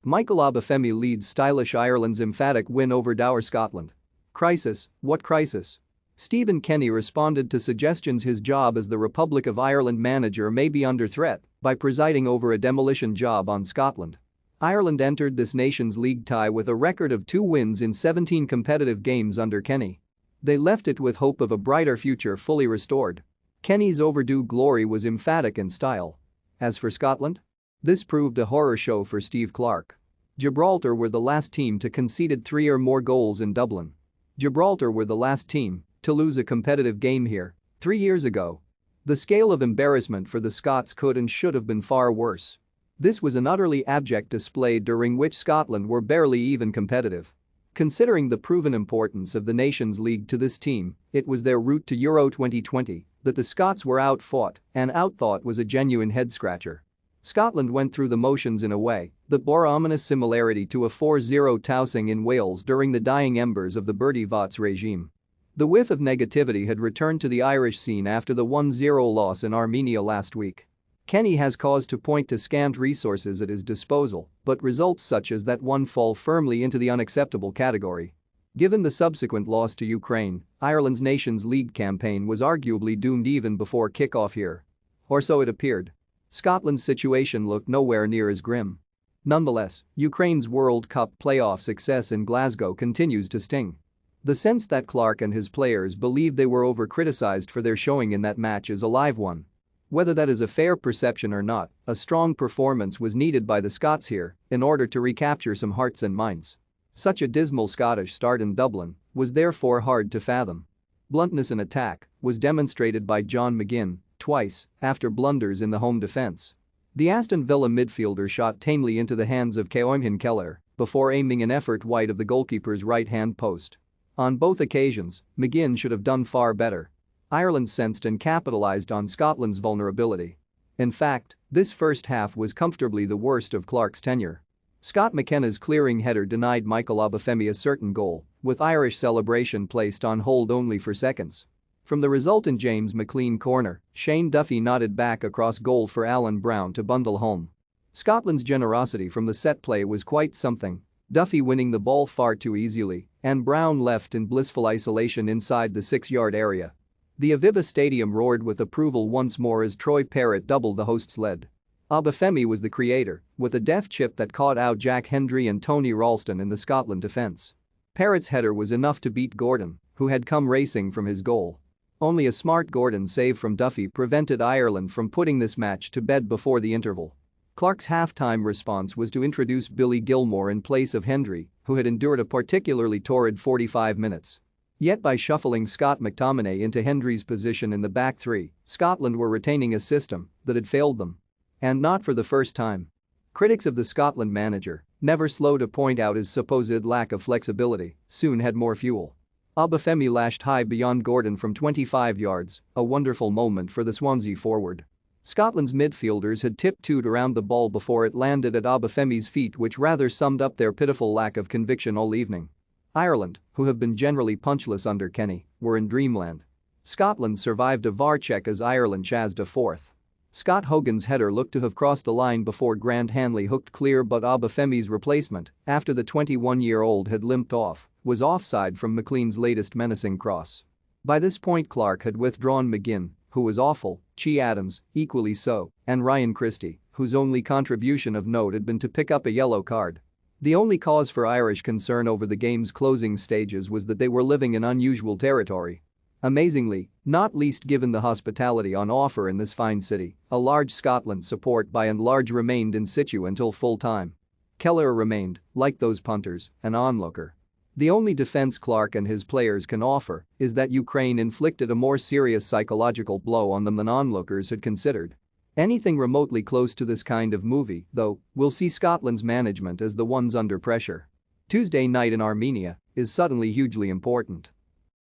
Michael Obafemi leads stylish Ireland's emphatic win over dour Scotland. Crisis, what crisis? Stephen Kenny responded to suggestions his job as the Republic of Ireland manager may be under threat by presiding over a demolition job on Scotland. Ireland entered this Nations League tie with a record of 2 wins in 17 competitive games under Kenny. They left it with hope of a brighter future fully restored. Kenny's overdue glory was emphatic in style. As for Scotland? This proved a horror show for Steve Clarke. Gibraltar were the last team to concede 3 or more goals in Dublin. Gibraltar were the last team to lose a competitive game here 3 years ago. The scale of embarrassment for the Scots could and should have been far worse. This was an utterly abject display during which Scotland were barely even competitive. Considering the proven importance of the Nations League to this team, it was their route to Euro 2020 that the Scots were outfought and outthought was a genuine head-scratcher. Scotland went through the motions in a way that bore ominous similarity to a 4-0 tousing in Wales during the dying embers of the Bertie Vogts regime. The whiff of negativity had returned to the Irish scene after the 1-0 loss in Armenia last week. Kenny has cause to point to scant resources at his disposal, but results such as that one fall firmly into the unacceptable category. Given the subsequent loss to Ukraine, Ireland's Nations League campaign was arguably doomed even before kick-off here. Or so it appeared. Scotland's situation looked nowhere near as grim. Nonetheless, Ukraine's World Cup playoff success in Glasgow continues to sting. The sense that Clarke and his players believe they were over-criticized for their showing in that match is a live one. Whether that is a fair perception or not, a strong performance was needed by the Scots here in order to recapture some hearts and minds. Such a dismal Scottish start in Dublin was therefore hard to fathom. Bluntness in attack was demonstrated by John McGinn twice after blunders in the home defence. The Aston Villa midfielder shot tamely into the hands of Keoimhin Keller before aiming an effort wide of the goalkeeper's right-hand post. On both occasions, McGinn should have done far better. Ireland sensed and capitalised on Scotland's vulnerability. In fact, this first half was comfortably the worst of Clarke's tenure. Scott McKenna's clearing header denied Michael Obafemi a certain goal, with Irish celebration placed on hold only for seconds. From the resultant James McLean corner, Shane Duffy nodded back across goal for Alan Brown to bundle home. Scotland's generosity from the set play was quite something, Duffy winning the ball far too easily and Brown left in blissful isolation inside the 6-yard area. The Aviva Stadium roared with approval once more as Troy Parrott doubled the hosts' lead. Obafemi was the creator, with a deft chip that caught out Jack Hendry and Tony Ralston in the Scotland defence. Parrott's header was enough to beat Gordon, who had come racing from his goal. Only a smart Gordon save from Duffy prevented Ireland from putting this match to bed before the interval. Clarke's half-time response was to introduce Billy Gilmore in place of Hendry, who had endured a particularly torrid 45 minutes. Yet by shuffling Scott McTominay into Hendry's position in the back three, Scotland were retaining a system that had failed them. And not for the first time. Critics of the Scotland manager, never slow to point out his supposed lack of flexibility, soon had more fuel. Obafemi lashed high beyond Gordon from 25 yards, a wonderful moment for the Swansea forward. Scotland's midfielders had tiptoed around the ball before it landed at Obafemi's feet, which rather summed up their pitiful lack of conviction all evening. Ireland, who have been generally punchless under Kenny, were in dreamland. Scotland survived a VAR check as Ireland chased a fourth. Scott Hogan's header looked to have crossed the line before Grant Hanley hooked clear, but Obafemi's replacement, after the 21-year-old had limped off, was offside from McLean's latest menacing cross. By this point Clarke had withdrawn McGinn, who was awful, Che Adams, equally so, and Ryan Christie, whose only contribution of note had been to pick up a yellow card. The only cause for Irish concern over the game's closing stages was that they were living in unusual territory. Amazingly, not least given the hospitality on offer in this fine city, a large Scotland support by and large remained in situ until full-time. Keller remained, like those punters, an onlooker. The only defense Clarke and his players can offer is that Ukraine inflicted a more serious psychological blow on them than onlookers had considered. Anything remotely close to this kind of movie, though, will see Scotland's management as the ones under pressure. Tuesday night in Armenia is suddenly hugely important.